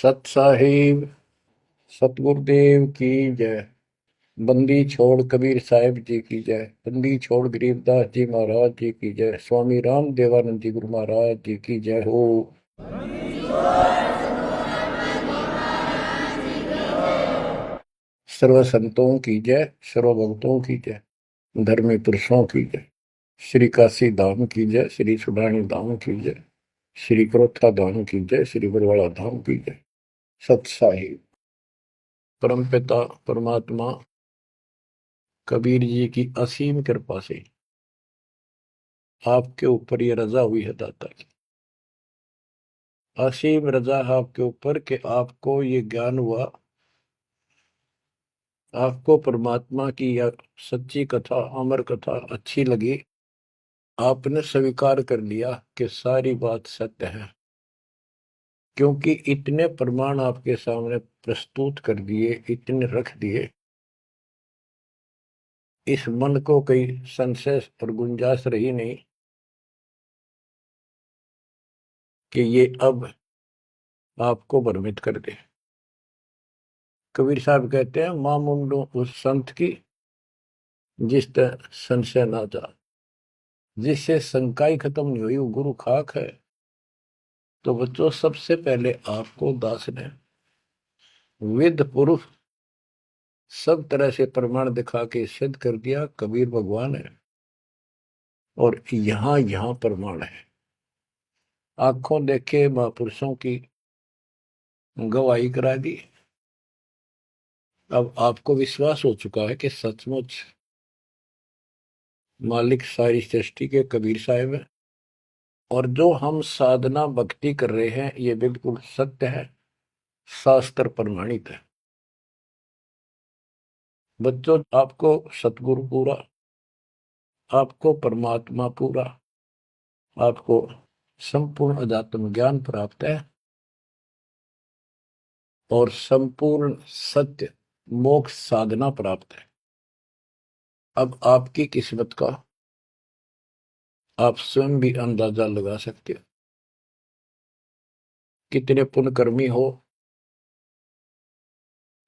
सत साहिब सतगुरुदेव की जय। बंदी छोड़ कबीर साहिब जी की जय। बंदी छोड़ गरीबदास जी महाराज जी की जय। स्वामी राम देवानंद जी गुरु महाराज जी की जय हो। सर्व संतों की जय, सर्व भक्तों की जय, धर्मी पुरुषों की जय। श्री काशी धाम की जय, श्री सुडानी धाम की जय, श्री क्रोथा धाम की जय, श्री बरवाड़ा धाम की जय। सत साहिब परमपिता परमात्मा कबीर जी की असीम कृपा से आपके ऊपर ये रजा हुई है दाता की। असीम रजा है आपके ऊपर कि आपको ये ज्ञान हुआ, आपको परमात्मा की यह सच्ची कथा, अमर कथा अच्छी लगी। आपने स्वीकार कर लिया कि सारी बात सत्य है, क्योंकि इतने प्रमाण आपके सामने प्रस्तुत कर दिए, इतने रख दिए। इस मन को कोई संशय और गुंजाइश रही नहीं कि ये अब आपको भ्रमित कर दे। कबीर साहब कहते हैं, मां मुंडो उस संत की जिस तरह संशय ना जा, जिससे शंकाई खत्म नहीं हुई वो गुरु खाक है। तो बच्चों, सबसे पहले आपको दास ने वेद पुरुष सब तरह से प्रमाण दिखा के सिद्ध कर दिया कबीर भगवान है। और यहां यहां प्रमाण है, आंखों देखे महापुरुषों की गवाही करा दी। अब आपको विश्वास हो चुका है कि सचमुच मालिक सारी सृष्टि के कबीर साहिब है, और जो हम साधना भक्ति कर रहे हैं ये बिल्कुल सत्य है, शास्त्र प्रमाणित है। बच्चों, आपको सतगुरु पूरा, आपको परमात्मा पूरा, आपको संपूर्ण अध्यात्म ज्ञान प्राप्त है, और संपूर्ण सत्य मोक्ष साधना प्राप्त है। अब आपकी किस्मत का आप स्वयं भी अंदाजा लगा सकते हो। कितने पुण्यकर्मी हो,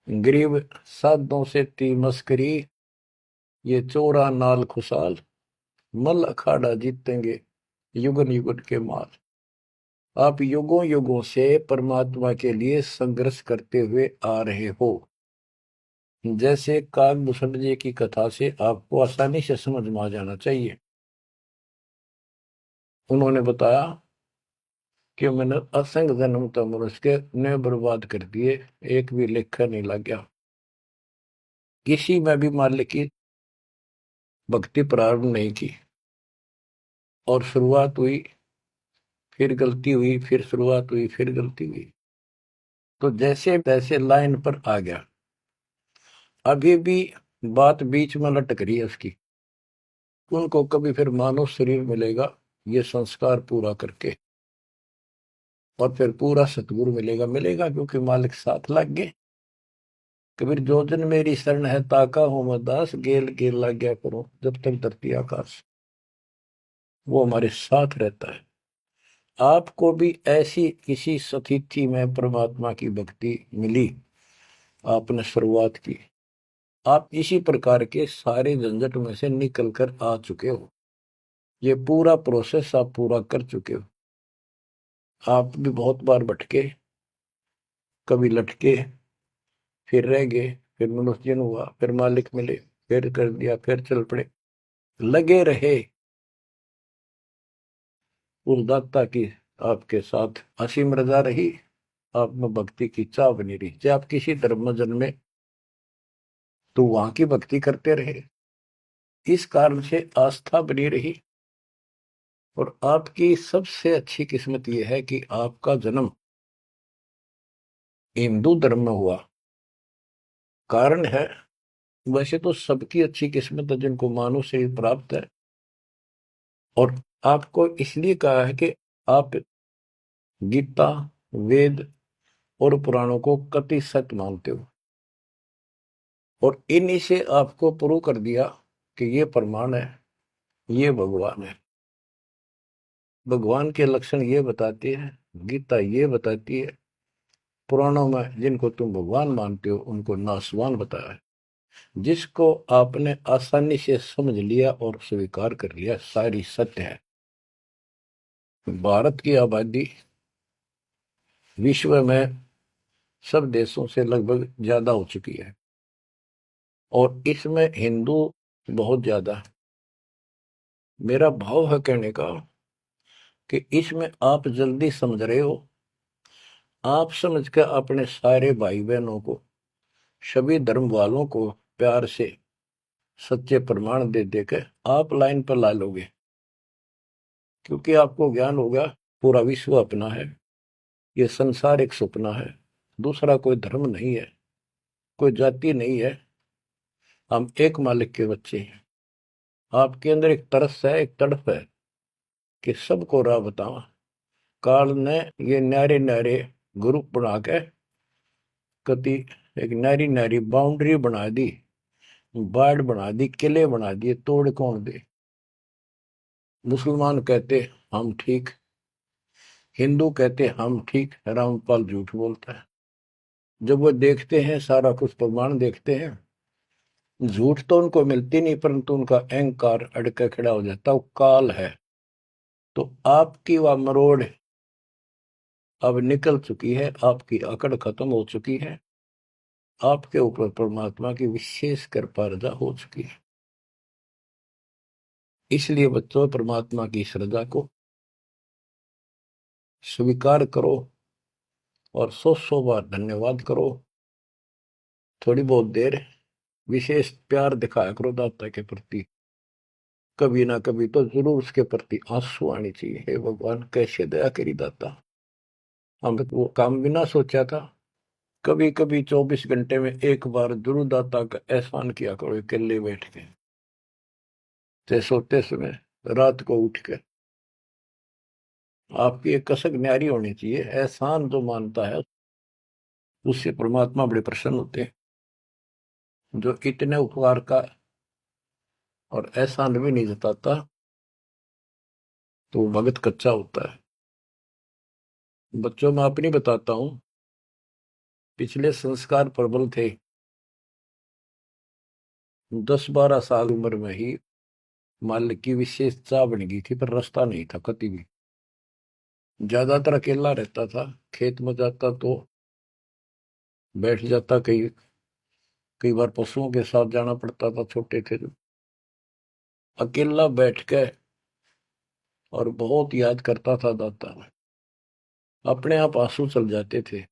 गरीब साधों से ती मस्करी, ये चोरा नाल खुशाल, मल अखाड़ा जीतेंगे युगन युगन के माल। आप युगों युगों से परमात्मा के लिए संघर्ष करते हुए आ रहे हो। जैसे काकभूषण जी की कथा से आपको आसानी से समझ में आ जाना चाहिए। उन्होंने बताया कि मैंने असंख्य जन्म तो मनुष्य ने बर्बाद कर दिए, एक भी लेखा नहीं लग गया। किसी में भी मालिक की भक्ति प्रारंभ नहीं की, और शुरुआत हुई, फिर गलती हुई, फिर शुरुआत हुई, फिर गलती हुई। तो जैसे तैसे लाइन पर आ गया। अभी भी बात बीच में लटक रही है उसकी। उनको कभी फिर मानव शरीर मिलेगा ये संस्कार पूरा करके, और फिर पूरा सतगुरु मिलेगा। मिलेगा क्योंकि मालिक साथ लग गए। कबीर जो जन मेरी शरण है ताका हूं मैं दास, गेल गेल लग गया करो जब तक धरती आकाश। वो हमारे साथ रहता है। आपको भी ऐसी किसी स्थिति में परमात्मा की भक्ति मिली, आपने शुरुआत की, आप इसी प्रकार के सारे झंझट में से निकल कर आ चुके हो। ये पूरा प्रोसेस आप पूरा कर चुके हो। आप भी बहुत बार भटके, कभी लटके, फिर रह गए, फिर मनुष्य जन्म हुआ, फिर मालिक मिले, फिर कर दिया, फिर चल पड़े, लगे रहे। उस दाता की आपके साथ असीम रजा रही, आप में भक्ति की चाह बनी रही। चाहे आप किसी धर्म में जन्मे तो वहां की भक्ति करते रहे, इस कारण से आस्था बनी रही। और आपकी सबसे अच्छी किस्मत यह है कि आपका जन्म हिंदू धर्म में हुआ। कारण है, वैसे तो सबकी अच्छी किस्मत है जिनको मानव से प्राप्त है, और आपको इसलिए कहा है कि आप गीता, वेद और पुराणों को कति सत्य मानते हो, और इन्हीं से आपको प्रूव कर दिया कि ये प्रमाण है, ये भगवान है। भगवान के लक्षण ये बताती है, गीता ये बताती है, पुराणों में जिनको तुम भगवान मानते हो उनको नासवान बताया है। जिसको आपने आसानी से समझ लिया और स्वीकार कर लिया, सारी सत्य है। भारत की आबादी विश्व में सब देशों से लगभग ज्यादा हो चुकी है और इसमें हिंदू बहुत ज्यादा है। मेरा भाव है कहने का कि इसमें आप जल्दी समझ रहे हो। आप समझ कर अपने सारे भाई बहनों को, सभी धर्म वालों को प्यार से सच्चे प्रमाण दे देकर आप लाइन पर ला लोगे, क्योंकि आपको ज्ञान होगा पूरा विश्व अपना है, ये संसार एक सपना है, दूसरा कोई धर्म नहीं है, कोई जाति नहीं है, हम एक मालिक के बच्चे हैं। आपके अंदर एक तरस है, एक तड़प है कि सबको राह बतावा। काल ने ये न्यारे न्यारे ग्रुप बना के कति एक नारी नारी बाउंड्री बना दी, बाढ़ बना दी, किले बना दिए, तोड़ कौन दे। मुसलमान कहते हम ठीक, हिंदू कहते हम ठीक, रामपाल झूठ बोलता है। जब वो देखते हैं सारा कुछ प्रमाण देखते हैं, झूठ तो उनको मिलती नहीं, परंतु उनका अहंकार अड़के खड़ा हो जाता, वो काल है। तो आपकी वह मरोड़ अब निकल चुकी है, आपकी अकड़ खत्म हो चुकी है, आपके ऊपर परमात्मा की विशेष कृपा रजा हो चुकी है। इसलिए बच्चों, परमात्मा की श्रद्धा को स्वीकार करो और 100 बार धन्यवाद करो। थोड़ी बहुत देर विशेष प्यार दिखाया करो दाता के प्रति, कभी ना कभी तो जरूर उसके प्रति आंसू आनी चाहिए। हे भगवान, कैसे दया करी दाता, हम वो काम बिना सोचा था। कभी कभी 24 घंटे में एक बार जरूर दाता का एहसान किया करो, अकेले बैठ के, चाहे सोते समय, रात को उठ के। आपकी एक कसक न्यारी होनी चाहिए। एहसान जो मानता है उससे परमात्मा बड़े प्रसन्न होते हैं। जो इतने उपकार का और एहसान भी नहीं जताता तो वो भगत कच्चा होता है। बच्चों में अपनी बताता हूं, पिछले संस्कार प्रबल थे। 10-12 साल उम्र में ही मालिक की विशेष चाह बन गई थी, पर रास्ता नहीं था कति भी। ज्यादातर अकेला रहता था, खेत में जाता तो बैठ जाता, कई कई बार पशुओं के साथ जाना पड़ता था, छोटे थे जो। अकेला बैठ के और बहुत याद करता था दाता, अपने आप आंसू चल जाते थे।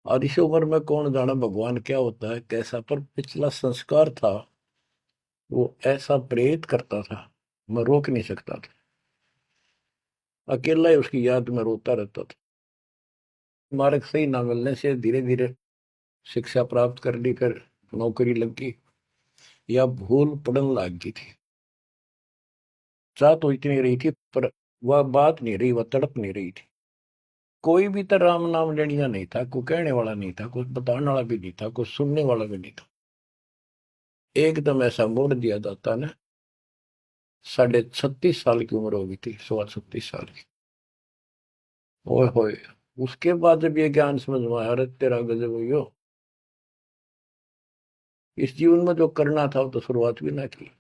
और इस उम्र में कौन जाना भगवान क्या होता है कैसा, पर पिछला संस्कार था वो ऐसा प्रेरित करता था, मैं रोक नहीं सकता था। अकेला ही उसकी याद में रोता रहता था। मार्ग सही ना मिलने से धीरे धीरे शिक्षा प्राप्त कर ली, फिर नौकरी लग गई, या भूल पड़न लग गई थी। चाह तो इतनी रही थी, पर वह बात नहीं रही, वह तड़प नहीं रही थी। कोई भी तो राम नाम लेनिया नहीं था, कोई कहने वाला नहीं था, कोई बताने वाला भी नहीं था, कोई सुनने वाला भी नहीं था। एकदम ऐसा मोड़ दिया दाता ने। 36.5 साल की उम्र हो गई थी, 36.25 साल की। ओए होए, उसके बाद जब ये ज्ञान समझ में आया, अरे तेरा गजब हुई, इस जीवन में जो करना था वो तो शुरुआत भी ना की,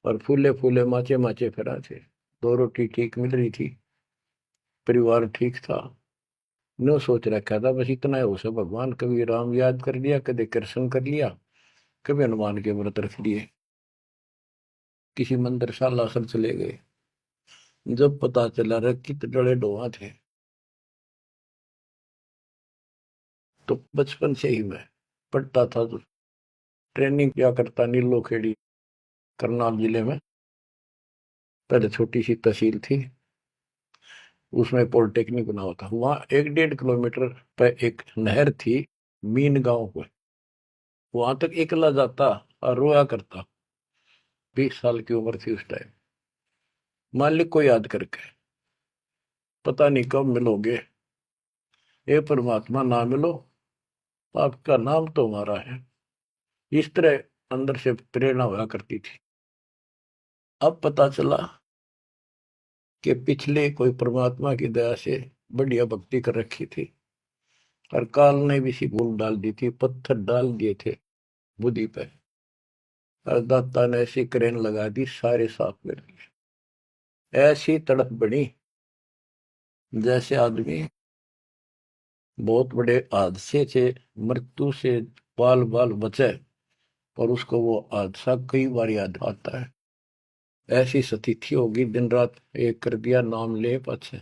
और फूले फूले माचे माचे फिरा थे। 2 रोटी ठीक मिल रही थी, परिवार ठीक था। नो सोच रखा था बस इतना है उसे, भगवान कभी राम याद कर लिया, कभी कृष्ण कर लिया, कभी हनुमान के व्रत रख लिए, किसी मंदिर शालासर चले गए। जब पता चला रे कितने डले डोहा थे, तो बचपन से ही मैं पढ़ता था, तो ट्रेनिंग क्या करता नीलो खेड़ी, करनाल जिले में। पहले छोटी सी तहसील थी, उसमें पॉलिटेक्निक बना हुआ था। वहां 1-1.5 किलोमीटर पर एक नहर थी, मीन गांव को। वहां तक एकला जाता और रोया करता। 20 साल की उम्र थी उस टाइम। मालिक को याद करके, पता नहीं कब मिलोगे, ये परमात्मा ना मिलो, आपका नाम तो हमारा है। इस तरह अंदर से प्रेरणा हुआ करती थी। अब पता चला कि पिछले कोई परमात्मा की दया से बढ़िया भक्ति कर रखी थी, और काल ने भी सी भूल डाल दी थी, पत्थर डाल दिए थे बुद्धि पे, और दाता ने ऐसी क्रेन लगा दी, सारे साफ कर दिए। ऐसी तड़प बनी जैसे आदमी बहुत बड़े हादसे से, मृत्यु से बाल बाल बचे, और उसको वो हादसा कई बार याद आता है। ऐसी स्थिति होगी, दिन रात एक कर दिया, नाम ले पाछे।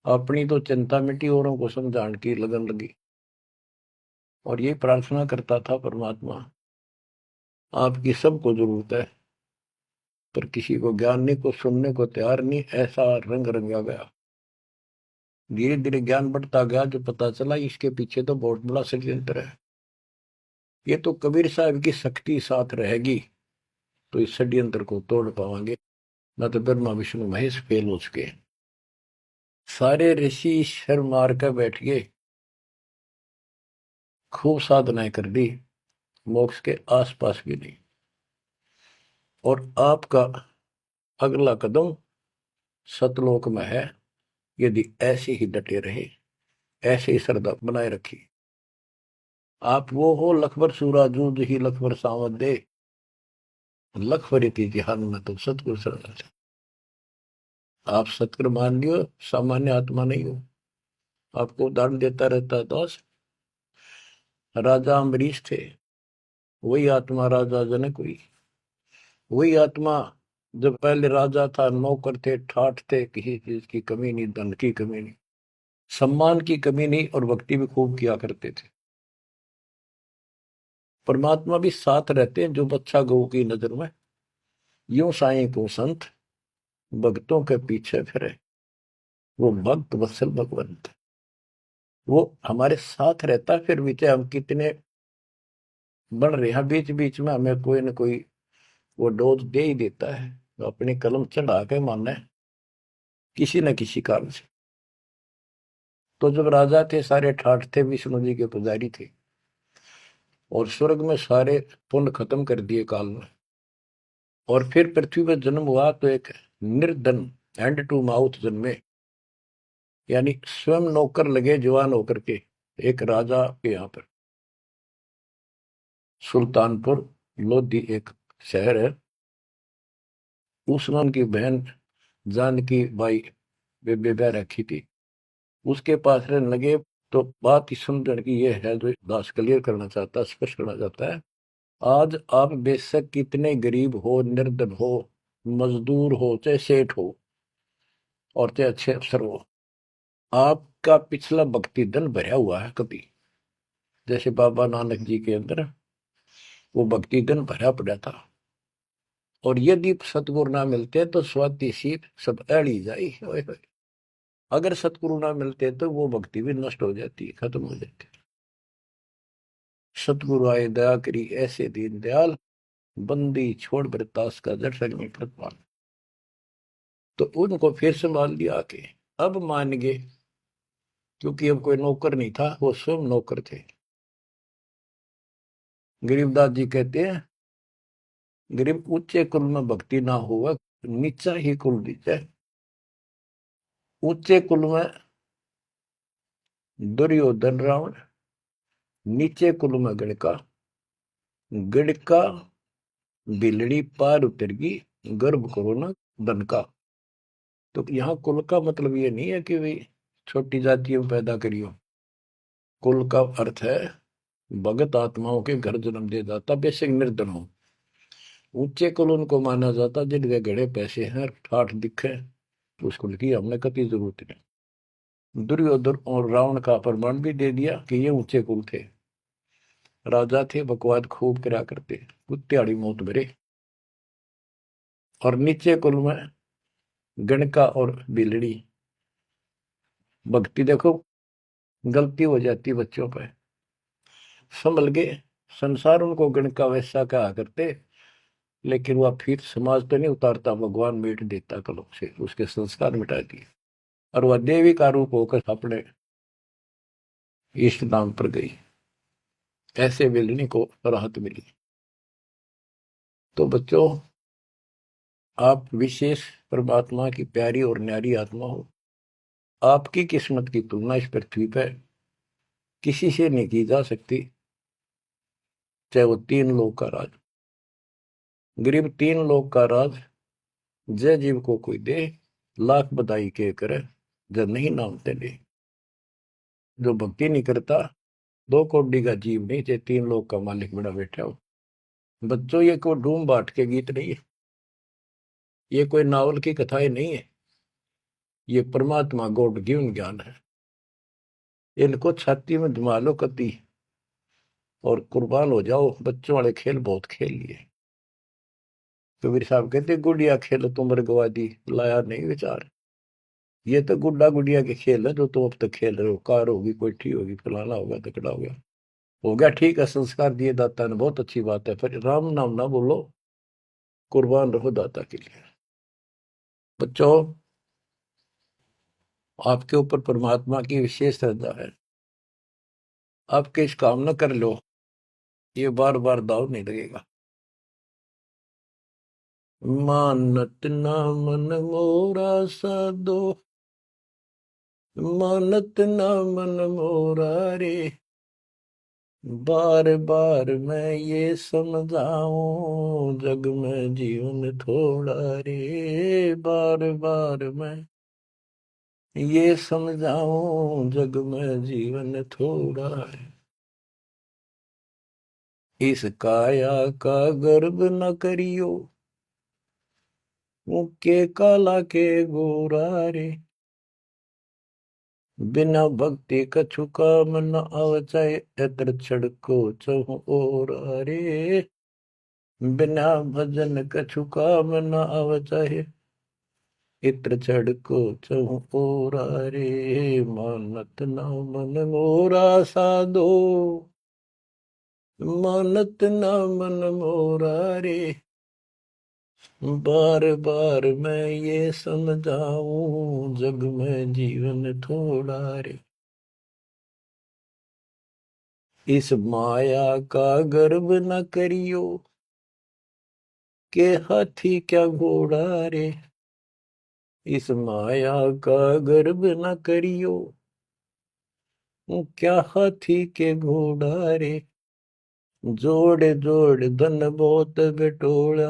अपनी तो चिंता मिटी, औरों को समझाने की लगन लगी। और ये प्रार्थना करता था, परमात्मा आपकी सबको जरूरत है, पर किसी को ज्ञान नहीं, को सुनने को तैयार नहीं। ऐसा रंग रंगा गया। धीरे धीरे ज्ञान बढ़ता गया, जो पता चला इसके पीछे तो बहुत बड़ा षड्यंत्र है। ये तो कबीर साहब की शक्ति साथ रहेगी तो इस षड्यंत्र को तोड़ पावांगे, न तो ब्रह्मा विष्णु महेश फेल हो चुके। सारे ऋषि शर मार कर बैठ गए, खूब साधनाएं कर दी, मोक्ष के आसपास भी नहीं। और आपका अगला कदम सतलोक में है, यदि ऐसे ही डटे रहे, ऐसे ही श्रद्धा बनाए रखी। आप वो हो लखबर सूरा जूझ ही लखबर सावत दे, लखबर जिहान में तो सतगुरु शरण। आप सतगुरु मान लियो, सामान्य आत्मा नहीं हो। आपको उदाहरण देता रहता है दोस्त। राजा अम्बरीश थे, वही आत्मा राजा जनक हुई। वही आत्मा जब पहले राजा था, नौकर थे, ठाठ थे, किसी चीज की कमी नहीं, धन की कमी नहीं, सम्मान की कमी नहीं, और भक्ति भी खूब किया करते थे। परमात्मा भी साथ रहते हैं, जो बच्चा गौ की नजर में, यूं साईं को संत भक्तों के पीछे फिरे, वो भक्त वत्सल भगवंत, वो हमारे साथ रहता। फिर भी चाहे हम कितने बढ़ रहे हैं, बीच बीच में हमें कोई न कोई वो डोज दे ही देता है, तो अपनी कलम चढ़ा के मानना है किसी न किसी कारण से। तो जब राजा थे, सारे ठाठ थे, विष्णु जी के पुजारी थे, और स्वर्ग में सारे पुण्य खत्म कर दिए काल में, और फिर पृथ्वी पर जन्म हुआ तो एक निर्धन हैंड टू माउथ जन्मे, यानी स्वयं नौकर लगे जवान होकर के, एक राजा के यहाँ पर। सुल्तानपुर लोधी एक शहर है, उसमें उनकी बहन जानकी बाई बेबे रखी थी, उसके पास रहने लगे। तो बात ही समझने की ये है, जो दास क्लियर करना चाहता है, स्पष्ट करना चाहता है। आज आप बेशक कितने गरीब हो, निर्धन हो, मजदूर हो, चाहे सेठ हो, और चाहे अच्छे अफसर हो, आपका पिछला भक्ति धन भरा हुआ है कभी। जैसे बाबा नानक जी के अंदर वो भक्ति धन भरा पड़ा था, और यदि सतगुरु ना मिलते तो स्वाति सी सब अड़ी जाई। अगर सतगुरु ना मिलते तो वो भक्ति भी नष्ट हो जाती है, खत्म हो जाती है। सतगुरु आए दया करी, ऐसे दीन दयाल, बंदी छोड़ बरतास का जट संग कृपाल। तो उनको फिर संभाल लिया आके, अब मान गए, क्योंकि अब कोई नौकर नहीं था, वो स्वयं नौकर थे। गरीबदास जी कहते हैं, गरीब ऊंचे कुल में भक्ति ना हुआ, नीचा ही कुल दीजिए। ऊंचे कुल में दुर्योधन रावण, नीचे कुल में गणका, गणका बिलड़ी पार उतर गई, गर्भ करो ना धन का। तो यहाँ कुल का मतलब ये नहीं है कि भाई छोटी जातियों पैदा करियो। कुल का अर्थ है भगत आत्माओं के घर जन्म दे जाता, बेशक निर्धन हो। ऊंचे कुल उनको माना जाता जिनके घड़े पैसे हैं, ठाठ दिखे, उस कुल की हमने कभी जरूरत नहीं। दुर्योधन और रावण का प्रमाण भी दे दिया कि ये ऊंचे कुल थे, राजा थे, बकवाद खूब करा करते, कुत्तेआड़ी मौत भरे। और नीचे कुल में गणका और बिलड़ी, भक्ति देखो गलती हो जाती बच्चों पर, संभल गए। संसार उनको गणका वैसा कहा करते, लेकिन वह फिर समाज तो नहीं उतारता, भगवान मीट देता कलों से, उसके संस्कार मिटा दिए, और वह देवी का रूप होकर अपने इष्ट नाम पर गई। ऐसे बिलनी को राहत मिली। तो बच्चों, आप विशेष परमात्मा की प्यारी और न्यारी आत्मा हो, आपकी किस्मत की तुलना इस पृथ्वी पर किसी से नहीं की जा सकती, चाहे वो 3 लोक का राज। गरीब 3 लोक का राज जय जीव को कोई दे, लाख बधाई के करे, जब नहीं नाम तेरे। जो भक्ति नहीं करता, 2 कौड़ी का जीव नहीं, चाहे 3 लोक का मालिक बड़ा बैठा हो। बच्चों, ये कोई डूम बाट के गीत नहीं है, ये कोई नावल की कथाएं नहीं है, ये परमात्मा गॉड गिवन ज्ञान है। इनको छाती में जमा लो कति और कुर्बान हो जाओ। बच्चों वाले खेल बहुत खेल लिए। कबीर साहब कहते गुड़िया खेल तुम गवा दी, लाया नहीं विचार। ये तो गुड्डा गुड़िया के खेल है जो तुम अब तक खेल रहे हो। कार होगी, कोठी होगी, फलाना होगा, तकड़ा हो गया ठीक है, संस्कार दिए दाता ने, बहुत अच्छी बात है, पर राम नाम ना बोलो, कुर्बान रहो दाता के लिए। बच्चों, आपके ऊपर परमात्मा की विशेष श्रद्धा है। आपके इस काम न कर लो, ये बार बार दाव नहीं लगेगा। मानत ना मन मोरा साधो, मानत ना मन मोरा रे, बार बार मैं ये समझाऊं, जग में जीवन थोड़ा रे। बार बार मैं ये समझाऊं, जग में जीवन थोड़ा है। इस काया का गर्व न करियो, मुक्के काला के गोरा रे। बिना भक्ति कछु काम न आवचाए, इतर छड़को चहु और रे। बिना भजन कछु काम न आवचाए, इत्र छड़को चहु और रे। मानत ना मन मोरा साधो, मानत ना मन मोरा रे। बार बार मैं ये समझाऊं, जग में जीवन थोड़ा रे। इस माया का गर्व न करियो, के हाथी क्या घोड़ा रे। इस माया का गर्व न करियो, क्या हाथी के घोड़ा रे। जोड़ जोड़ धन बहुत बटोला,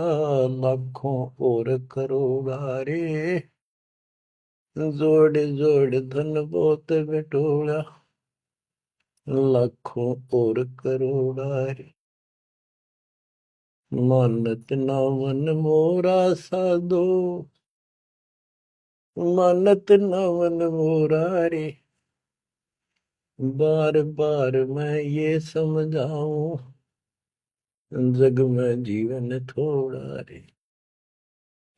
लाखों और करोड़ा रे। जोड़ जोड़ धन बहुत बटोला, लाखों और करोड़ा रे। मानत ना मन मोरा साधो, मानत ना मन मोरा रे। बार बार मैं ये समझाऊं, जग में जीवन थोड़ा रे।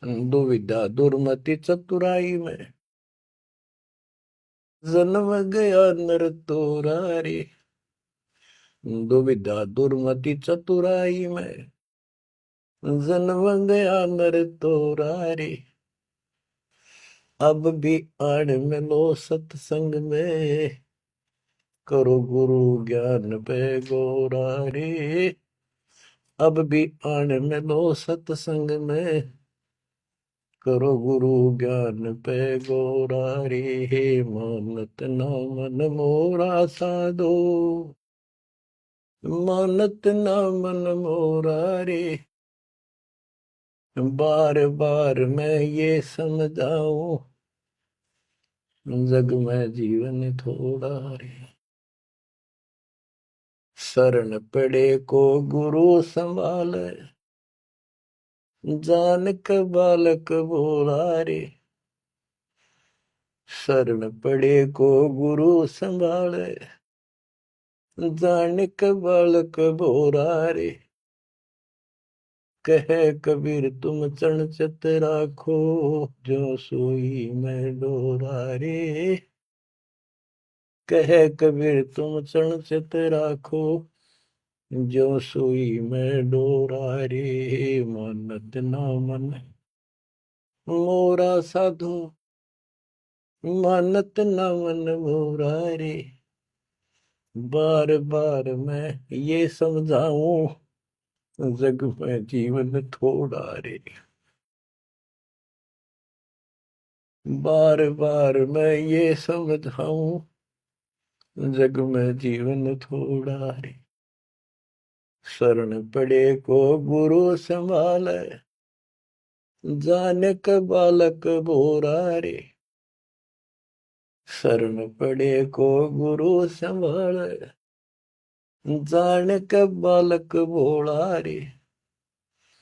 दुविधा दुर्मति चतुराई में, जन्म गया नर तोरा रे। दुविधा दुर्मति चतुराई में, जन्म गया नर तोरा रे। अब भी आड़ मिलो सत्संग में, करो गुरु ज्ञान पे गोरा रे। अब भी आड़ मिलो सत्संग में, करो गुरु ज्ञान पे गोरा रे। मानत ना मन मोरा साधो, मानत ना मन मोरा रे। बार बार मैं ये समझाऊं, जग में जीवन थोड़ा रे। शरण पड़े को गुरु संभाले, जान क बालक बोला रे। शरण पड़े को गुरु संभाले, जान क बालक बोरा रे। कहे कबीर तुम चरण चित राखो, जो सोई मैं डोरा रे। कहे कबीर तुम चरण चित राखो, जो सोई मैं डोरा रे। मानत ना मन मोरा साधो, मानत ना मन मोरा रे। बार बार मैं ये समझाऊं, जग में जीवन थोड़ा रे। बार बार मैं ये समझाऊं, जग में जीवन थोड़ा रे, शरण पड़े को गुरु संभाले, जाने का बालक बोरा रे, शरण पड़े को गुरु संभाले, जाने का बालक भोला रे,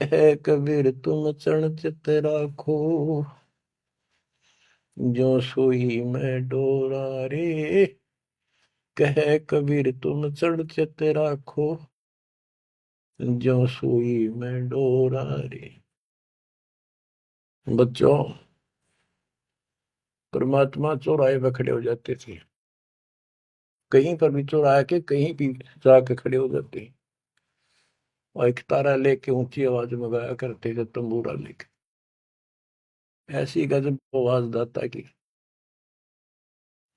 है कबीर तुम चरण चित राखो, जो सोई में डोरा रे, कहे कबीर तुम चढ़ चित राखो, जो सुई में डोरा रे। बच्चों, परमात्मा चौराहे पे खड़े हो जाते थे, कहीं पर भी चौराहे के कहीं भी जाके खड़े हो जाते, और एक तारा लेके ऊंची आवाज में गाया करते थे, तंबूरा लेके। ऐसी गजब आवाज दाता की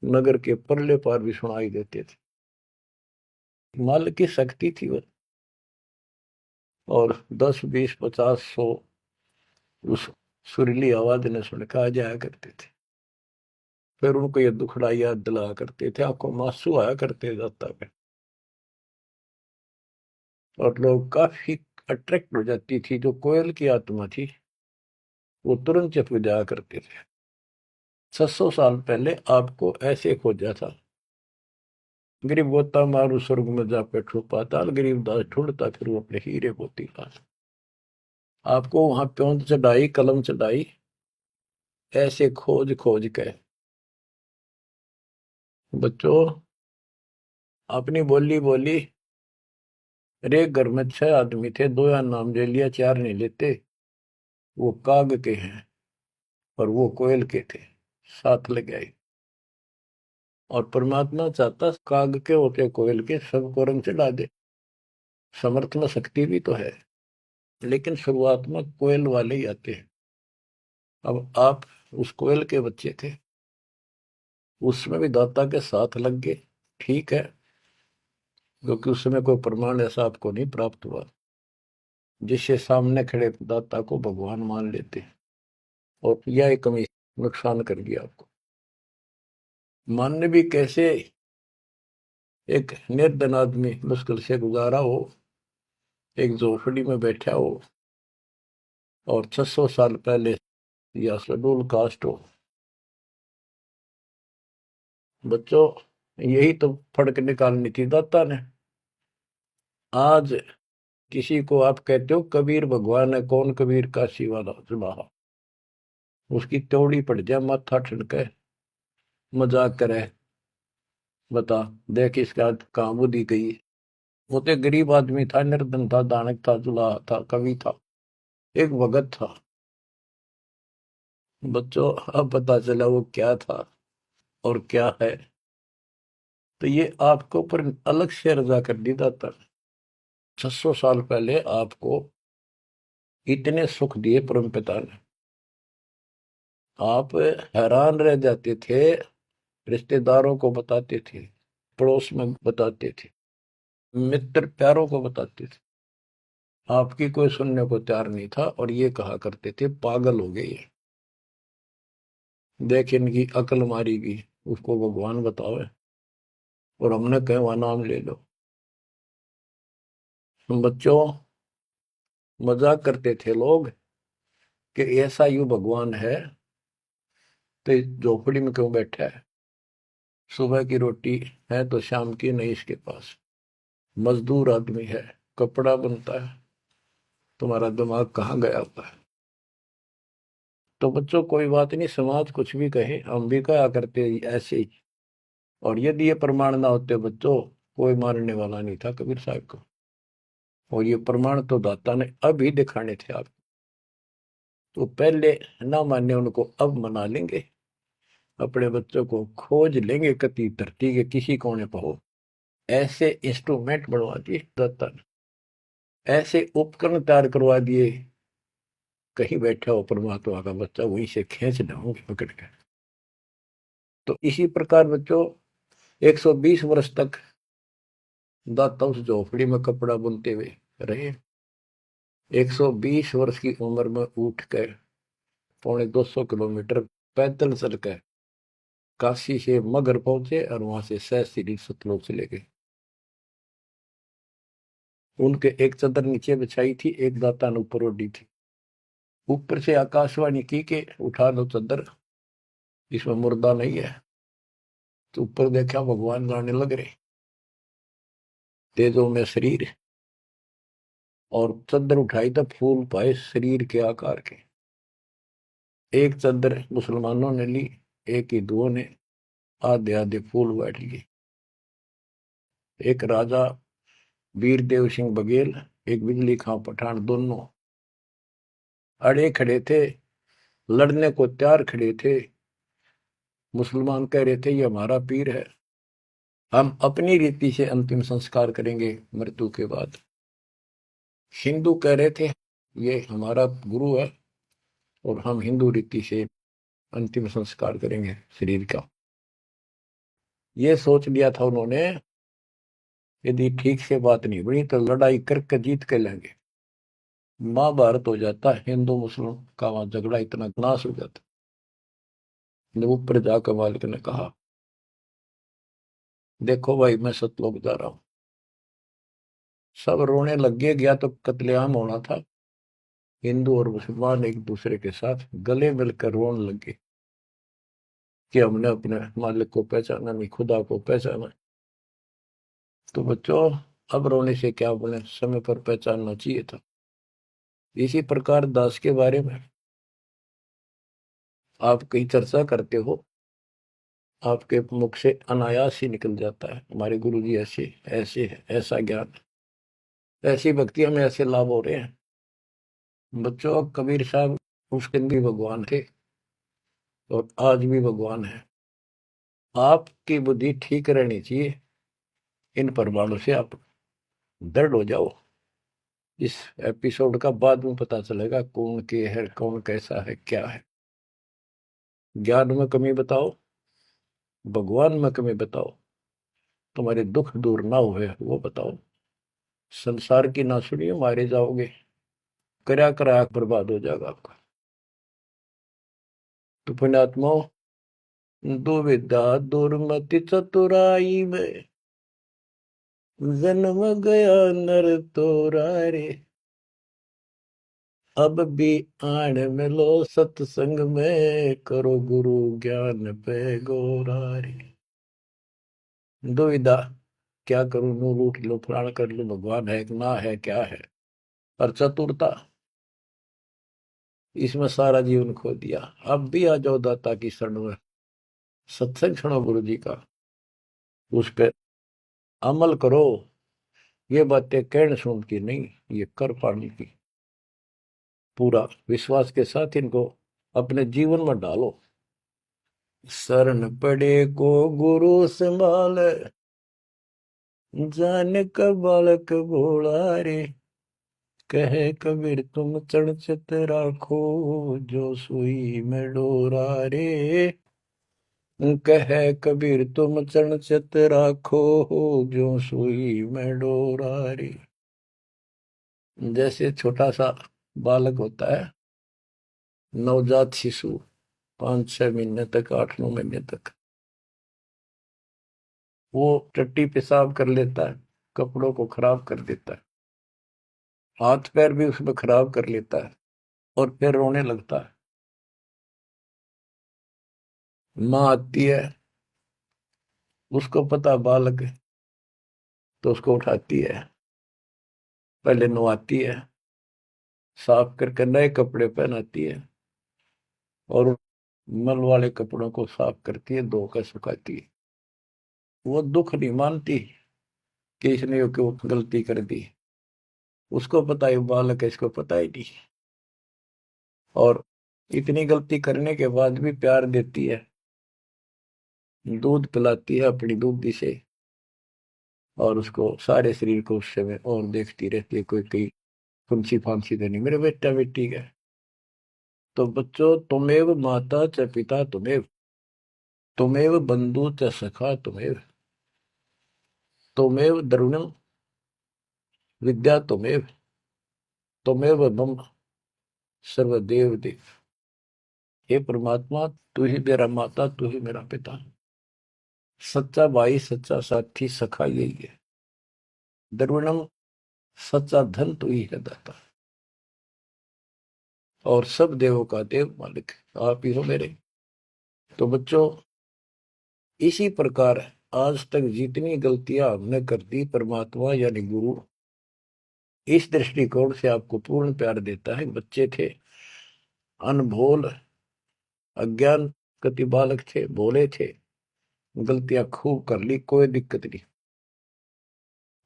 नगर के परले पार भी सुनाई देते थे। माल की शक्ति थी वो, और 10, 20, 50, 100 उस सुरीली आवाज ने सुन के आ जाया करते थे। फिर उनको ये दुखड़ा याद दिलाया करते थे, आपको मासू आया करते दाता पे, और लोग काफी अट्रैक्ट हो जाती थी। जो कोयल की आत्मा थी वो तुरंत चप जाया करते थे। 600 साल पहले आपको ऐसे खोजा था, गरीब गोता मारू स्वर्ग में जा बैठो पाताल, गरीब दास ढूंढता फिर वो अपने हीरे मोती लाल। आपको वहां प्योंद चढ़ाई, कलम चढ़ाई, ऐसे खोज खोज के। बच्चों, अपनी बोली बोली, एक घर में 6 आदमी थे, 2 या नाम ले लिया, 4 नहीं लेते। वो काग के हैं और वो कोयल के थे, साथ लग गए। और परमात्मा चाहता काग के होते कोयल के सबको रंग चढ़ा दे। समर्थ में शक्ति भी तो है, लेकिन शुरुआत में कोयल वाले ही आते हैं। अब आप उस कोयल के बच्चे थे, उसमें भी दाता के साथ लग गए, ठीक है, क्योंकि उस समय कोई प्रमाण ऐसा आपको नहीं प्राप्त हुआ जिससे सामने खड़े दाता को भगवान मान लेते, और यह कमी नुकसान कर गया आपको। मानने भी कैसे, एक निर्धन आदमी मुश्किल से गुजारा हो, एक झोपड़ी में बैठा हो, और 600 साल पहले या शेड्यूल कास्ट हो। बच्चों, यही तो फर्क निकालनी थी दाता ने। आज किसी को आप कहते हो कबीर भगवान है, कौन कबीर काशी वाला जुलाहा, उसकी त्योड़ी पड़ जाए, माथा ठनके, मजाक करे, बता देख इसका कहाँ बुद्धि गई। वो तो गरीब आदमी था, निर्धन था, दानक था, जुलाहा था, कवि था, एक भगत था। बच्चों, अब पता चला वो क्या था और क्या है। तो ये आपको ऊपर अलग से रजा कर दी दाता। 600 साल पहले आपको इतने सुख दिए परम पिता ने, आप हैरान रह जाते थे, रिश्तेदारों को बताते थे, पड़ोस में बताते थे, मित्र प्यारों को बताते थे। आपकी कोई सुनने को तैयार नहीं था, और ये कहा करते थे पागल हो गए ये, देख इनकी अकल मारी गई, उसको भगवान बतावे, और हमने कहे वहां नाम ले लो। बच्चों, मजाक करते थे लोग कि ऐसा यू भगवान है तो झोपड़ी में क्यों बैठा है, सुबह की रोटी है तो शाम की नहीं इसके पास, मजदूर आदमी है, कपड़ा बनता है, तुम्हारा दिमाग कहाँ गया हुआ है। तो बच्चों, कोई बात नहीं, समाज कुछ भी कहे, हम भी कहा करते ऐसे ही। और यदि ये प्रमाण ना होते बच्चों, कोई मानने वाला नहीं था कबीर साहब को। और ये प्रमाण तो दाता ने अभी दिखाने थे आप, तो पहले ना माने उनको अब मना लेंगे, अपने बच्चों को खोज लेंगे कति धरती के किसी कोने पर हो। ऐसे इंस्ट्रूमेंट बनवा दिए दाता ने, ऐसे उपकरण तैयार करवा दिए, कहीं बैठा हो परमात्मा का बच्चा वहीं से खींच लाऊंगे पकड़ कर। तो इसी प्रकार बच्चों 120 वर्ष तक दाता उस झोपड़ी में कपड़ा बुनते हुए रहे। 120 वर्ष की उम्र में उठ कर 250 किलोमीटर पैदल चल कर काशी से मगर पहुंचे और वहां से सहस्त्री सतलोक चले गए। उनके एक चादर नीचे बिछाई थी, एक दाता ने ऊपर ओढ़ी थी। ऊपर से आकाशवाणी की के उठा लो चादर, इसमें मुर्दा नहीं है। तो ऊपर देखा भगवान जाने लग रहे, तेजों में शरीर, और चादर उठाई तो फूल पाए शरीर के आकार के। एक चादर मुसलमानों ने ली, एक हिंदुओं ने आधे आधे फूल बैठ लिए। एक राजा वीरदेव सिंह बघेल, एक बिजली खां पठान, दोनों अड़े खड़े थे, लड़ने को तैयार खड़े थे। मुसलमान कह रहे थे ये हमारा पीर है, हम अपनी रीति से अंतिम संस्कार करेंगे मृत्यु के बाद। हिंदू कह रहे थे ये हमारा गुरु है और हम हिंदू रीति से अंतिम संस्कार करेंगे शरीर का। ये सोच लिया था उन्होंने, यदि ठीक से बात नहीं बनी तो लड़ाई करके जीत के लेंगे। महाभारत हो जाता, हिंदू मुस्लिम का वहां झगड़ा इतना नाश हो जाता। जब ऊपर जाकर मालिक ने कहा देखो भाई मैं सतलोक जा रहा हूं, सब रोने लग गया तो कत्लेआम होना था। हिंदू और मुसलमान एक दूसरे के साथ गले मिलकर रोने लगे कि हमने अपने मालिक को पहचाना नहीं, खुदा को पहचाना। तो बच्चों अब रोने से क्या बने, समय पर पहचानना चाहिए था। इसी प्रकार दास के बारे में आप कहीं चर्चा करते हो, आपके मुख से अनायास ही निकल जाता है हमारे गुरु जी ऐसे ऐसे है, ऐसा ज्ञान, ऐसी भक्ति हमें ऐसे लाभ हो रहे हैं। बच्चों कबीर साहब उस दिन भी भगवान थे और आज भी भगवान है। आपकी बुद्धि ठीक रहनी चाहिए, इन प्रमाणों से आप दृढ़ हो जाओ। इस एपिसोड का बाद में पता चलेगा कौन के है, कौन कैसा है, क्या है। ज्ञान में कमी बताओ, भगवान में कमी बताओ, तुम्हारे दुख दूर ना हुए वो बताओ। संसार की ना सुनिए, मारे जाओगे, करया करा बर्बाद हो जाएगा आपका। तो पुण्यात्मा, दुविधा दुर्मति चतुराई में जन्म गया नर तोरा रे, अब भी आण मिलो सत्संग में, करो गुरु ज्ञान पे गोरा रे। दुविधा, क्या करूं, नू लूट लो, फलाण कर लो, भगवान है कि ना है, क्या है। और चतुरता, इसमें सारा जीवन खो दिया। अब भी आ जाओ दाता की शरण में, सत्संग सुनो गुरु जी का, उस पर अमल करो। ये बातें कहने सुन की नहीं, ये कर पाने की। पूरा विश्वास के साथ इनको अपने जीवन में डालो। शरण पड़े को गुरु संभाल, जान का बालक भोला रे, कहे कबीर तुम चढ़ चित राखो, जो सुई में डोरा रे। कहे कबीर तुम चढ़ चित राखो, जो सुई में डोरा रे। जैसे छोटा सा बालक होता है, नवजात शिशु, 5-6 महीने तक, 8-9 महीने तक, वो टट्टी पेशाब कर लेता है, कपड़ों को खराब कर देता है, हाथ पैर भी उसमें खराब कर लेता है और फिर रोने लगता है। माँ आती है, उसको पता बालक है, तो उसको उठाती है, पहले नहलाती है, साफ करके नए कपड़े पहनाती है और मल वाले कपड़ों को साफ करती है, धोकर सुखाती है। वो दुख नहीं मानती कि इसने ये क्यों गलती कर दी, उसको पता है बालक है, इसको पता ही नहीं। और इतनी गलती करने के बाद भी प्यार देती है, दूध पिलाती है अपनी दूधी से, और उसको सारे शरीर को उससे में और देखती रहती है कोई कहीं फुंसी फांसी तो नहीं मेरे बेटा बेटी का। तो बच्चों, तुमेव माता च पिता तुमेव, तुमेव बंधु च सखा तुमेव, तुमेव द्रविणम विद्या तुमेव, तुमेव मम सर्वदेव देव। हे परमात्मा, तू ही मेरा माता, तू ही मेरा पिता, सच्चा भाई, सच्चा साथी, सखा यही है। द्रविणम, सच्चा धन तू ही है दाता, और सब देवों का देव मालिक आप ही हो मेरे। तो बच्चों, इसी प्रकार आज तक जितनी गलतियां हमने कर दी, परमात्मा यानी गुरु इस दृष्टिकोण से आपको पूर्ण प्यार देता है। बच्चे थे, अनभोल, अज्ञान, कति बालक थे, भोले थे, गलतियां खूब कर ली, कोई दिक्कत नहीं।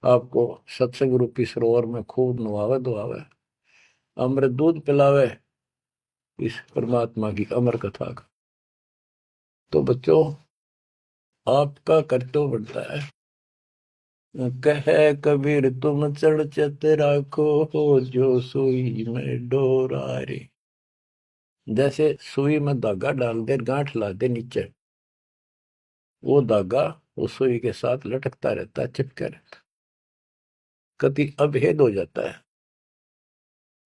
आपको सत्संग रूपी सरोवर में खूब नवावे धोआवे, अमृत दूध पिलावे इस परमात्मा की अमर कथा का। तो बच्चों, आपका कर्तव्य बनता है, कहे कबीर तुम चढ़ चत राखो, जो सुई में डोरा रे। जैसे सुई में धागा डाल दे, गांठ ला दे नीचे, वो धागा उस सुई के साथ लटकता रहता है, चिपका रहता, कति अभेद हो जाता है।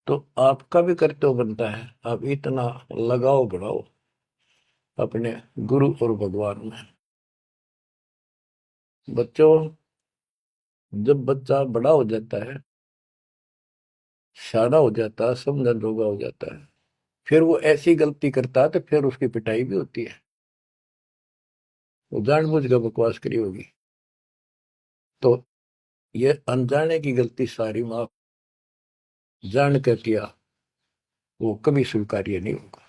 तो आपका भी कर्तव्य बनता है, आप इतना लगाव बढ़ाओ अपने गुरु और भगवान में। बच्चों, जब बच्चा बड़ा हो जाता है, सियाना हो जाता है, समझन जोगा हो जाता है, फिर वो ऐसी गलती करता है तो फिर उसकी पिटाई भी होती है। वो जानबूझ कर बकवास करी होगी, तो ये अनजाने की गलती सारी माफ, जान कर किया वो कभी स्वीकार्य नहीं होगा।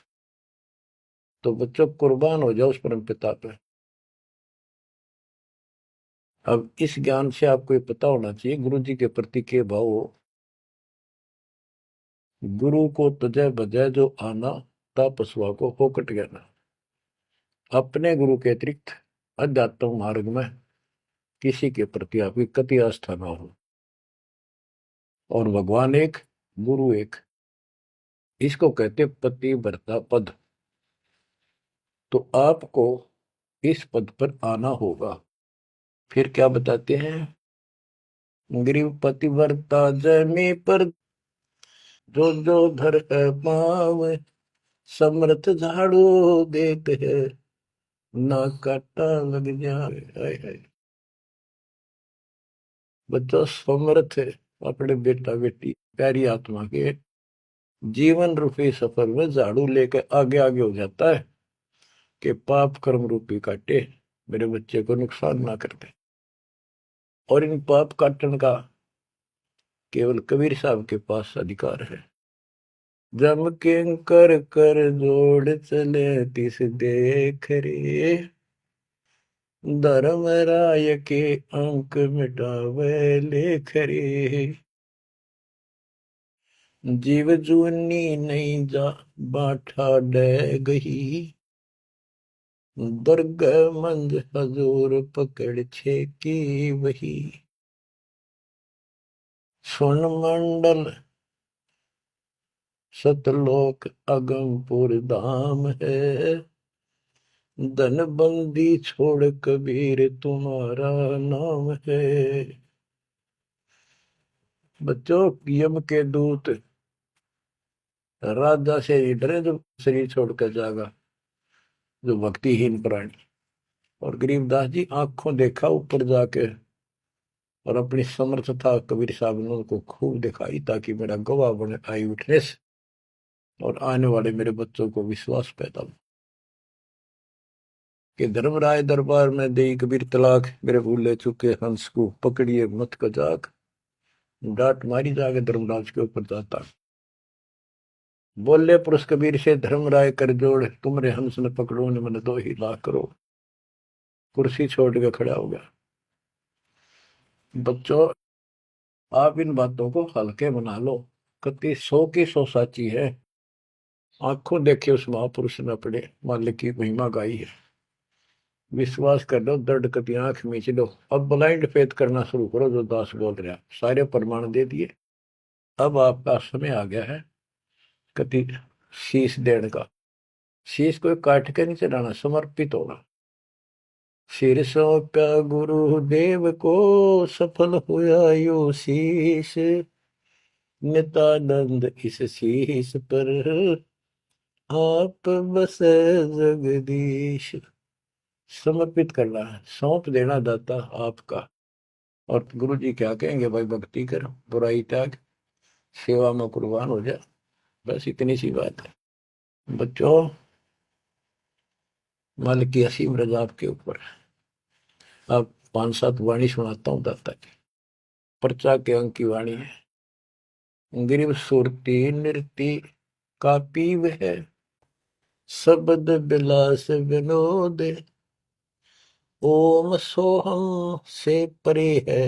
तो बच्चों, कुर्बान हो जाओ उस परम पिता पे। अब इस ज्ञान से आपको ये पता होना चाहिए गुरु जी के प्रति के भाव हो। गुरु को तजय बजय जो आना, तापसवा को होकट गया। अपने गुरु के अतिरिक्त अध्यात्म मार्ग में किसी के प्रति आपकी कति आस्था ना हो। और भगवान एक, गुरु एक, इसको कहते पति भरता पद। तो आपको इस पद पर आना होगा। फिर क्या बताते हैं, ग्रीव पति भरता जमी पर, जो जो धर पाव, समर्थ झाड़ू देते है, ना काटा लग जाए। हाय हाय। बच्चों, समर्थ अपने बेटा बेटी प्यारी आत्मा के जीवन रूपी सफर में झाड़ू लेकर आगे आगे हो जाता है कि पाप कर्म रूपी काटे मेरे बच्चे को नुकसान ना कर दे। और इन पाप काटन का केवल कबीर साहब के पास अधिकार है। जम के कर कर जोड़ चले तिस देख रे, धर्म राय के अंक मिटावे लेख रे। जीव जूनी नहीं जा बाठा डे गही, दर्ग मंज हजूर पकड़ छे की वही। सुन मंडल सतलोक अगमपुर धाम है, धन बंदी छोड़ कबीर तुम्हारा नाम है। बच्चों, यम के दूत राजा से ही डरे जो शरीर छोड़कर जाएगा, जो भक्तिहीन प्राणी। और गरीबदास जी आंखों देखा ऊपर जाके, और अपनी समर्थता कबीर साहब ने उनको खूब दिखाई, ताकि मेरा गवाह बने, आई विटनेस, और आने वाले मेरे बच्चों को विश्वास पैदा हो कि धर्मराय दरबार में दे कबीर तलाक, मेरे भूले चुके हंस को पकड़िए मत कजाक, डांट मारी जाके धर्मराज के ऊपर जाता। बोले पुरुष कबीर से धर्मराय कर जोड़, तुमरे हंस न पकड़ो ने मन 2 लाख करो। कुर्सी छोड़ के खड़ा हो गया। बच्चों, आप इन बातों को हल्के बना लो, कति 100 की 100 साची है। आंखों देखे उस महापुरुष ने अपने मालिक की महिमा गाई है। विश्वास कर लो, दर्द कति आंख मीच लो। अब ब्लाइंड फेथ करना शुरू करो, जो दास बोल रहा, सारे प्रमाण दे दिए। अब आपका समय आ गया है कति शीश देने का। शीश को काट के नहीं चढ़ाना, समर्पित होना। सिर सौंप्या गुरुदेव को, सफल हुआ यो शीश, नित्यानंद इस शीश पर आप बस जगदीश। समर्पित करना है, सौंप देना दाता आपका। और गुरु जी क्या कहेंगे, भाई भक्ति कर, बुराई त्याग, सेवा में कुर्बान हो जा। बस इतनी सी बात है बच्चों। मालिक की असीम रजा आपके ऊपर। अब 5-7 वाणी सुनाता हूँ दाता की। पर्चा के अंक की वाणी है। गिरिव सुरती नृति का पीव है, शब्द बिलास विनोद। ओम सोहम से परे है,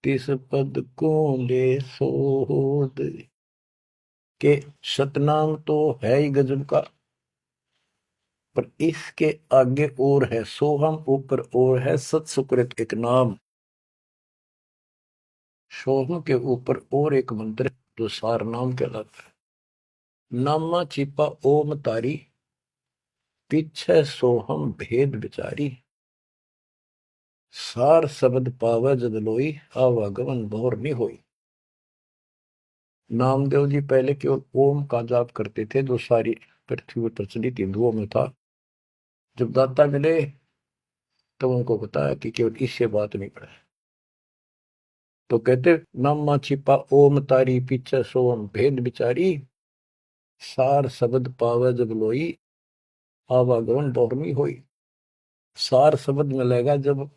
तिस पद को ले सोद। के सतनाम तो है ही गजब का, पर इसके आगे और है सोहम, ऊपर और है सत सुकृत एक नाम। सोहम के ऊपर और एक मंत्र जो सार नाम कहलाता है। नामा छिपा ओम तारी, पीछे सोहम भेद विचारी। सार शब्द पावे जद लोई, आवागमन भोर नहीं होई। नामदेव जी पहले केवल ओम का जाप करते थे, जो सारी पृथ्वी पर प्रचलित हिंदुओं में था। जब दाता मिले तो उनको बताया कि केवल इससे बात नहीं पड़े। तो कहते नामा छिपा ओम तारी, पीछे सोम भेद विचारी। सार शब्द पावे जब लोई, आवागमन बहुरमी होई। सार शब्द मिलेगा जब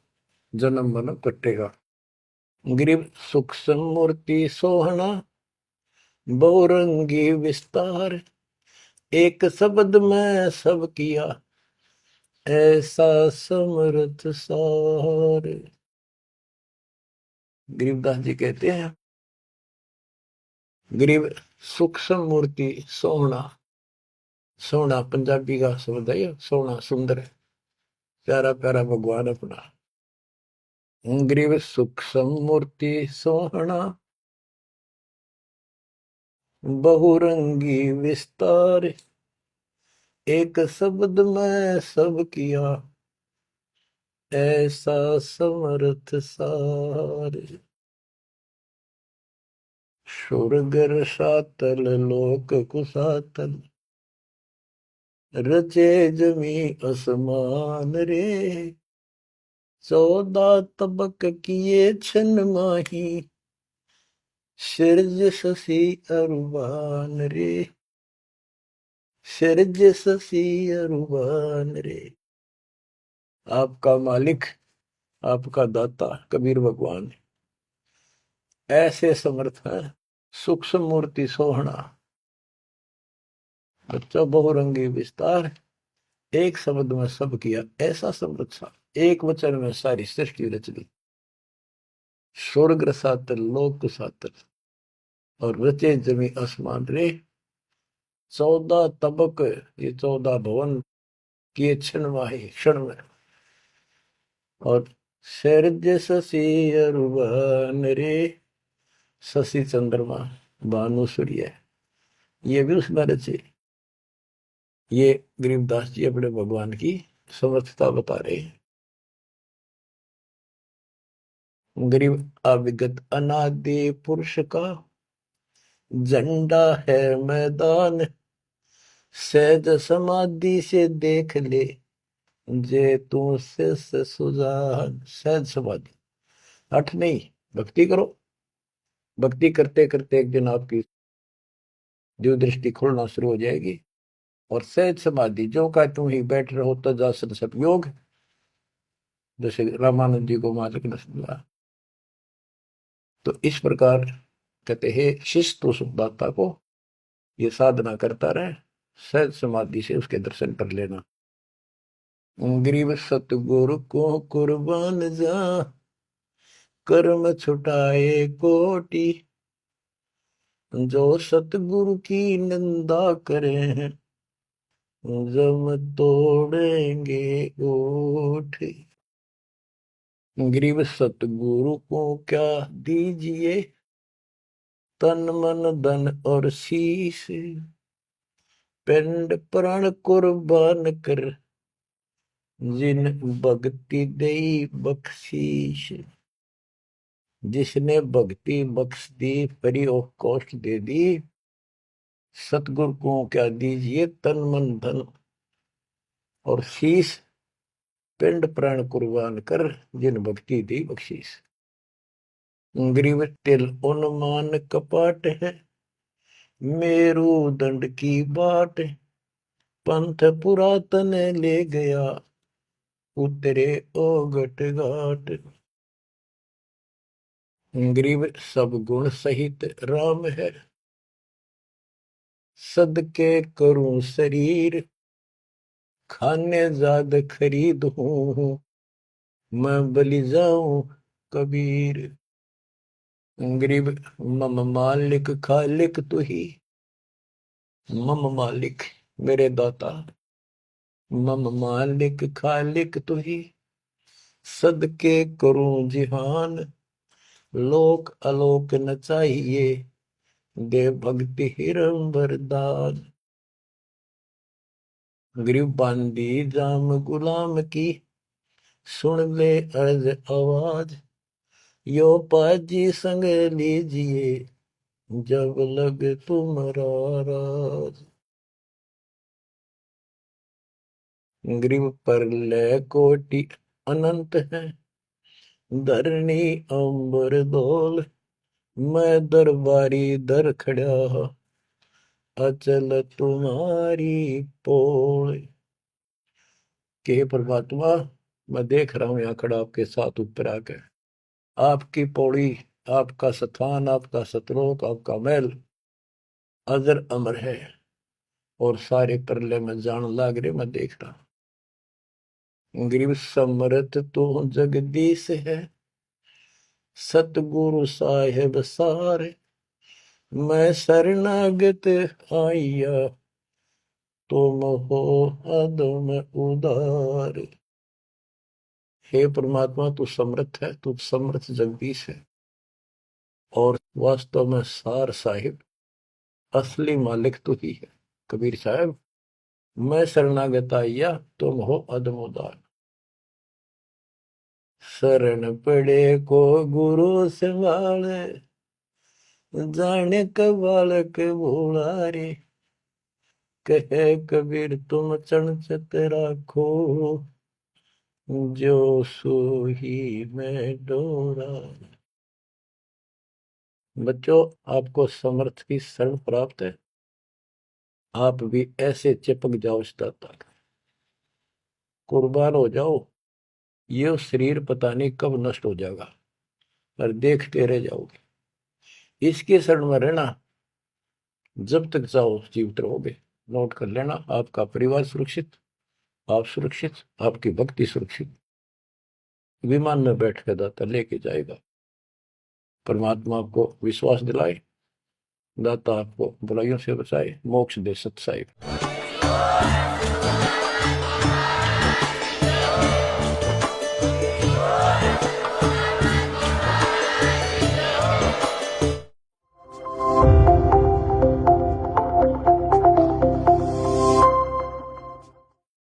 जन्म मन कटेगा। गिरिव सूक्ष्म मूर्ति सोहना, बहुरंगी विस्तार। एक शब्द में सब किया, ऐसा समर्थ सार। गरीबदास जी कहते हैं, गरीब सूक्ष्म मूर्ति सोहना। सोहना पंजाबी का शब्द है, सोहना सुंदर है, प्यारा प्यारा भगवान अपना। गरीब सूक्ष्म मूर्ति सोहना, बहुरंगी विस्तार। एक शब्द में सब किया, ऐसा समर्थ सार। सुरगर सातल लोक कुसातल, रचे जमी असमान रे। 14 तबक किए छन माही, सिरज शशि अरुबान रे। सिरज शशि अरुबान रे। आपका मालिक, आपका दाता कबीर भगवान ऐसे समर्थ है। सूक्ष्म मूर्ति सोहना, बच्चा बहुरंगी विस्तार। एक शब्द में सब किया, ऐसा समर्थ सा। एक वचन में सारी सृष्टि रच दी। स्वर्ग रसातल लोक सातल, और रचे जमी आसमान रे। 14 तबक, ये 14 भवन किए क्षण माही, क्षण में। और सैरज शशि अरुबन रे। शशि चंद्रमा, भानु सूर्य, ये भी उसमें रचे। ये गरीबदास जी अपने भगवान की समर्थता बता रहे हैं। गरीब अविगत अनादि पुरुष का, झंडा है मैदान। सहज समाधि से देख ले, जे तू से सुजान। सहज समाधि, हठ नहीं, भक्ति करो। भक्ति करते करते एक दिन आपकी जो दृष्टि खुलना शुरू हो जाएगी। और सहज समाधि, जो का तुम ही बैठ रहो तजासन सब योग। जैसे रामानंद जी को मालिक ने सुना। तो इस प्रकार कहते हैं शिष्य तो सुखदाता को ये साधना करता रहे, सहज समाधि से उसके दर्शन कर लेना। गरीब सतगुरु को कुर्बान जा, कर्म छुटाए कोटि। जो सतगुरु की निंदा करे, जम तोड़ेंगे ओठ। गरीब सतगुरु को क्या दीजिए, तन मन धन और शीश। पिंड प्राण कुर्बान कर, जिन भक्ति दई बख्शीश। जिसने भक्ति बख्श दी, फ्री ऑफ कॉस्ट दे दी, सतगुरु को क्या दीजिए तन मन धन, और शीश पिंड प्राण कुर्बान कर, जिन भक्ति दी बख्शीस। ग्रीव तिल उन्मान कपाट है, मेरू दंड की बाट, पंथ पुरातन ले गया, उतरे ओगट घाट। ग्रीव सब गुण सहित राम है, सदके करूं शरीर, खाने जाद खरीद हूं, मैं बलि जाऊं कबीर। गरीब मम मालिक खालिक तू ही, मम मालिक मेरे दाता, मम मालिक खालिक तू ही, सदके करूं जिहान, लोक अलोक न चाहिए, दे भक्ति हिरम वरदान। गरीब बांदी जाम गुलाम की, सुन ले अर्ज आवाज, यो पाजी संग लीजिए, जब लग तुम्हारा राज। ग्रीव पर लय कोटि अनंत है, धरणी अंबर डोल, मैं दरबारी दर खड़ा, अचल तुम्हारी पोल। के परमात्मा, मैं देख रहा हूं यहां खड़ा आपके साथ ऊपर आकर, आपकी पौड़ी, आपका स्थान, आपका सतलोक, आपका महल अजर अमर है, और सारे परले में जान लाग रहे, मैं देख रहा। ग्रीव समरथ तो जगदीश है, सतगुरु साहेब सारे, मैं शरणागत आइया, तुम हो अदम उदार। हे परमात्मा, तू समर्थ है, तू समर्थ जगदीश है, और वास्तव में सार साहिब असली मालिक तू ही है। कबीर साहब, मैं शरणागत आइया, तुम हो अदम उदार। शरण पड़े को गुरु संभाले, जाने का बालक भोला रे, कहे कबीर तुम चरण चित राखो, जो सोही में डोरा। बच्चों, आपको समर्थ की शरण प्राप्त है, आप भी ऐसे चिपक जाओ इस दाता का, कुर्बान हो जाओ। ये शरीर पता नहीं कब नष्ट हो जाएगा, पर देखते रह जाओगे। इसके शरण में रहना, जब तक जाओ जीवित रहोगे। नोट कर लेना, आपका परिवार सुरक्षित, आप सुरक्षित, आपकी भक्ति सुरक्षित। विमान में बैठ कर दाता लेके जाएगा। परमात्मा आपको विश्वास दिलाए, दाता आपको बुराइयों से बचाए, मोक्ष दे सत साहिब।